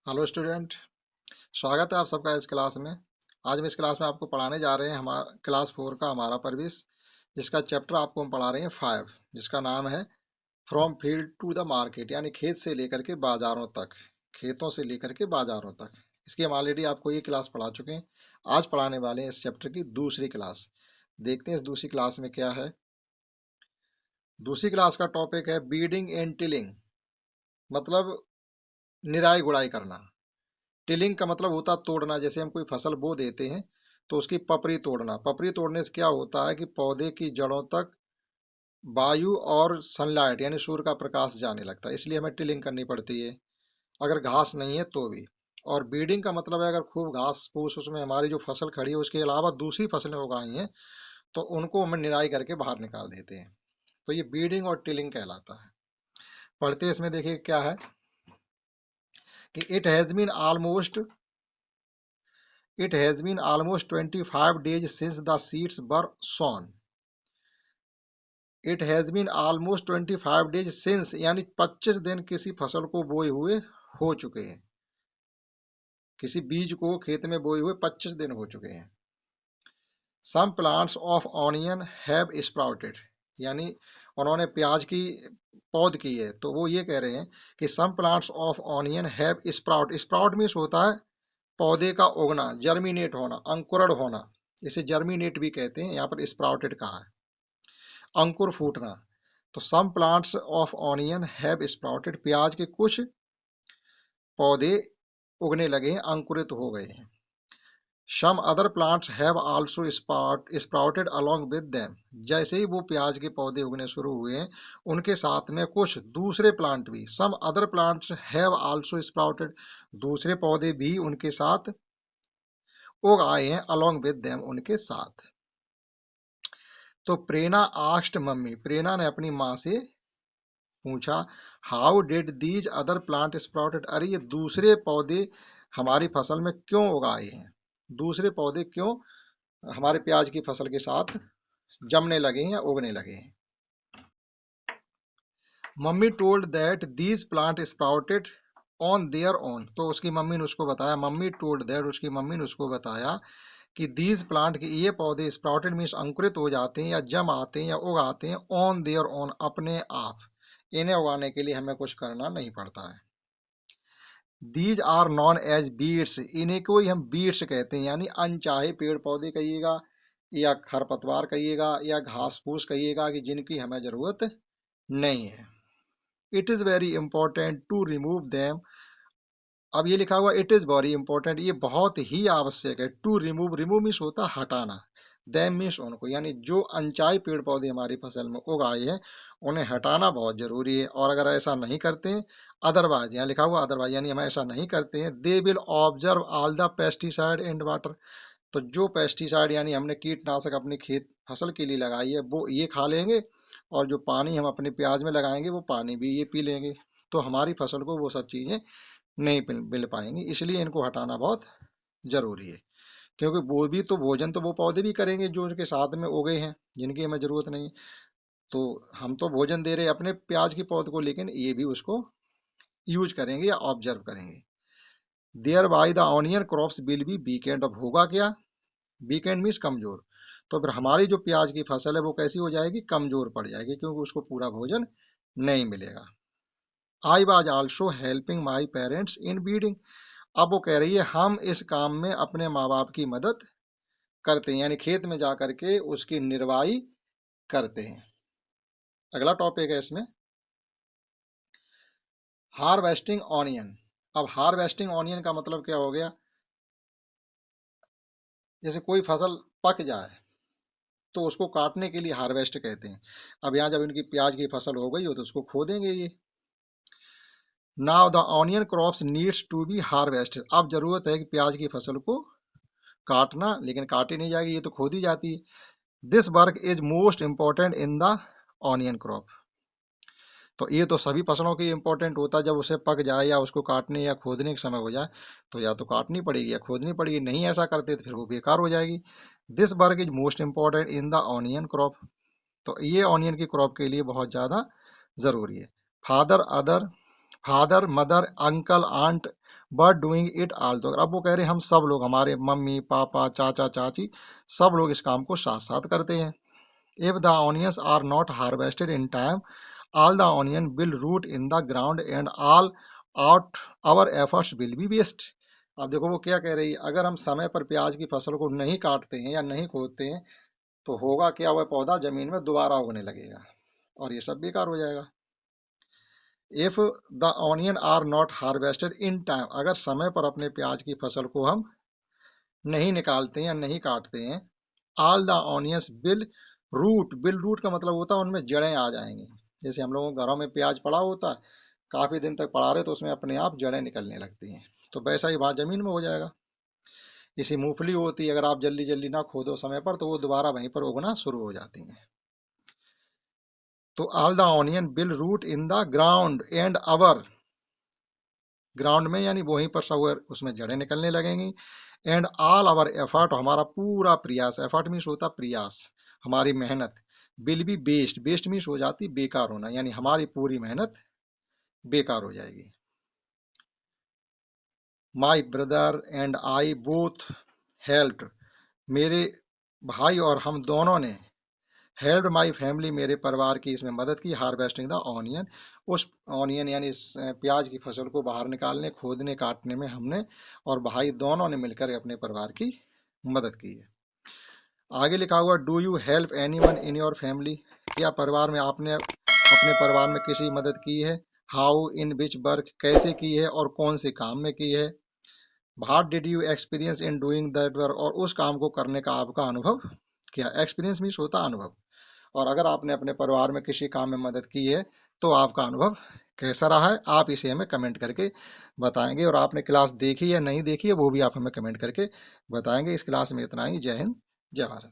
Hello student. स्वागत है आप सबका इस क्लास में। आज हम इस क्लास में आपको पढ़ाने जा रहे हैं हमारा क्लास 4 का हमारा परवरिश, जिसका चैप्टर आपको हम पढ़ा रहे हैं 5, जिसका नाम है from field to the market, यानी खेत से लेकर के बाजारों तक, खेतों से लेकर के बाजारों तक। इसकी हम ऑलरेडी आपको ये क्लास पढ़ा चुके हैं। आज पढ़ाने वाले हैं इस चैप्टर की दूसरी क्लास। देखते हैं इस दूसरी क्लास में क्या है। दूसरी क्लास का टॉपिक है बीडिंग एंड टिलिंग, मतलब निराई गुड़ाई करना। टिलिंग का मतलब होता है तोड़ना। जैसे हम कोई फसल बो देते हैं तो उसकी पपरी तोड़ना। पपरी तोड़ने से क्या होता है कि पौधे की जड़ों तक वायु और सनलाइट यानी सूर्य का प्रकाश जाने लगता है, इसलिए हमें टिलिंग करनी पड़ती है, अगर घास नहीं है तो भी। और बीडिंग का मतलब है अगर खूब घास फूस उसमें हमारी जो फसल खड़ी है उसके अलावा दूसरी फसलें उगाई हैं तो उनको हम निराई करके बाहर निकाल देते हैं, तो ये बीडिंग और टिलिंग कहलाता है। पढ़ते इसमें देखिए क्या है कि it has been almost 25 days since the seeds were sown. It has been almost 25 days since यानी 25 दिन किसी फसल को बोए हुए हो चुके हैं। किसी बीज को खेत में बोए हुए 25 दिन हो चुके हैं। Some plants of onion have sprouted, यानी उन्होंने प्याज की पौध की है, तो वो ये कह रहे हैं कि some plants of onion have sprout. Sprout means होता है पौधे का उगना, जर्मिनेट होना, अंकुरण होना। इसे जर्मिनेट भी कहते हैं, यहाँ पर स्प्राउटेड कहा है, अंकुर फूटना। तो some plants of onion have sprouted, प्याज के कुछ पौधे उगने लगे हैं, अंकुरित हो गए हैं। Some other plants have also sprouted along with them, जैसे ही वो प्याज के पौधे उगने शुरू हुए हैं उनके साथ में कुछ दूसरे प्लांट भी, some other plants have also sprouted, दूसरे पौधे भी उनके साथ उग आए हैं, अलोंग विद देम, उनके साथ। तो प्रेरणा आस्क्ड मम्मी, प्रेरणा ने अपनी माँ से पूछा, how did these other plant sprouted, अरे ये दूसरे पौधे हमारी फसल में क्यों उगाए हैं, दूसरे पौधे क्यों हमारे प्याज की फसल के साथ जमने लगे हैं या उगने लगे हैं। Mummy told that these plant sprouted on their own, तो उसकी मम्मी ने उसको बताया, मम्मी टोल्ड दैट, उसकी मम्मी ने उसको बताया कि दीज प्लांट के ये पौधे स्प्राउटेड मीन्स अंकुरित हो जाते हैं या जम आते हैं या उग आते हैं, ऑन देयर ओन, अपने आप, इन्हें उगाने के लिए हमें कुछ करना नहीं पड़ता है। These are known as weeds, इन्हें को ही हम बीड्स कहते हैं, यानी अनचाहे पेड़ पौधे कहिएगा या खरपतवार कहिएगा या घास फूस कहिएगा कि जिनकी हमें जरूरत नहीं है। It is very important to remove them, अब ये लिखा हुआ इट इज वेरी इंपॉर्टेंट, ये बहुत ही आवश्यक है। टू रिमूव, रिमूव मीन्स होता हटाना, दैम मीन्स उनको, यानी जो अनचाहे पेड़ पौधे हमारी फसल में उग आए हैं उन्हें हटाना बहुत जरूरी है। और अगर ऐसा नहीं करते हैं, अदरवाइज, यहाँ लिखा हुआ अदरवाइज, यानी हम ऐसा नहीं करते हैं, they will observe all the pesticide and water, तो जो पेस्टिसाइड यानी हमने कीटनाशक अपनी खेत फसल के लिए लगाई है वो ये खा लेंगे, और जो पानी हम अपने प्याज में लगाएंगे वो पानी भी ये पी लेंगे, तो हमारी फसल को वो सब चीजें नहीं मिल पाएंगी। इसलिए इनको हटाना बहुत जरूरी है, क्योंकि वो भी तो भोजन तो वो पौधे भी करेंगे जो उनके साथ में उगे हैं, जिनकी हमें जरूरत नहीं। तो हम तो भोजन दे रहे हैं अपने प्याज की पौध को, लेकिन ये भी उसको यूज करेंगे या ऑब्जर्व करेंगे। Thereby the onion crops will be weakened, अब होगा क्या, वीकेंड मीन्स कमजोर, तो फिर हमारी जो प्याज की फसल है वो कैसी हो जाएगी, कमजोर पड़ जाएगी, क्योंकि उसको पूरा भोजन नहीं मिलेगा। I was also helping my parents in weeding, अब वो कह रही है हम इस काम में अपने माँ बाप की मदद करते हैं, यानी खेत में जा करके उसकी निर्वाही करते हैं। अगला टॉपिक है इसमें हार्वेस्टिंग ऑनियन। अब हार्वेस्टिंग ऑनियन का मतलब क्या हो गया, जैसे कोई फसल पक जाए तो उसको काटने के लिए हार्वेस्ट कहते हैं। अब यहाँ जब इनकी प्याज की फसल हो गई हो तो उसको खो देंगे ये। Now the onion crops needs to be harvested, अब जरूरत है कि प्याज की फसल को काटना, लेकिन काटी नहीं जाएगी, ये तो खोदी जाती है। This work is most important in the onion crop, तो ये तो सभी फसलों की इंपॉर्टेंट होता है, जब उसे पक जाए या उसको काटने या खोदने का समय हो जाए तो या तो काटनी पड़ेगी या खोदनी पड़ेगी, नहीं ऐसा करते तो फिर वो बेकार हो जाएगी। This work is most important in the onion crop, तो ये ऑनियन की क्रॉप के लिए बहुत ज़्यादा ज़रूरी है। Father other father mother uncle aunt but doing it all together. अब वो कह रहे हैं हम सब लोग, हमारे मम्मी पापा चाचा चाची सब लोग इस काम को साथ साथ करते हैं। If the onions are not harvested in time all the onion will root in the ground and all out our efforts will be waste। अब देखो वो क्या कह रही है, अगर हम समय पर प्याज की फसल को नहीं काटते हैं या नहीं खोदते हैं तो होगा क्या, वह पौधा जमीन में दोबारा उगने लगेगा और ये सब बेकार हो जाएगा। If the onion are not harvested in time, अगर समय पर अपने प्याज की फसल को हम नहीं निकालते हैं या नहीं काटते हैं, all the onions will rot का मतलब होता है उनमें जड़ें आ जाएंगी। जैसे हम लोगों के घरों में प्याज पड़ा होता है, काफी दिन तक पड़ा रहे तो उसमें अपने आप जड़ें निकलने लगती हैं, तो वैसा ही वहां जमीन में हो जाएगा। जैसे मूंगफली होती है, अगर आप जल्दी जल्दी ना खोदो समय पर तो वो दोबारा वहीं पर उगना शुरू हो जाती हैं। तो all the onion will rot in the ground and our, ground में यानी वहीं पर सब उसमें जड़ें निकलने लगेंगी। एंड ऑल आवर एफर्ट, हमारा पूरा प्रयास, एफर्ट मीन्स होता प्रयास, हमारी मेहनत, will be waste, waste means हो जाती बेकार होना, यानी हमारी पूरी मेहनत बेकार हो जाएगी। My brother and I both helped, मेरे भाई और हम दोनों ने, हेल्प माई फैमिली, मेरे परिवार की इसमें मदद की, हार्वेस्टिंग द ऑनियन, उस ऑनियन यानी प्याज की फसल को बाहर निकालने, खोदने, काटने में हमने और भाई दोनों ने मिलकर अपने परिवार की मदद की है। आगे लिखा हुआ do you help any one in your family, क्या परिवार में आपने अपने परिवार में किसी मदद की है, हाउ इन विच वर्क, कैसे की है और कौन से काम में की है, what did you experience in doing that work, और उस काम को करने का आपका अनुभव क्या। एक्सपीरियंस मीन्स होता अनुभव, और अगर आपने अपने परिवार में किसी काम में मदद की है तो आपका अनुभव कैसा रहा है, आप इसे हमें कमेंट करके बताएंगे। और आपने क्लास देखी या नहीं देखी है वो भी आप हमें कमेंट करके बताएंगे। इस क्लास में इतना ही। जय हिंद, जय भारत।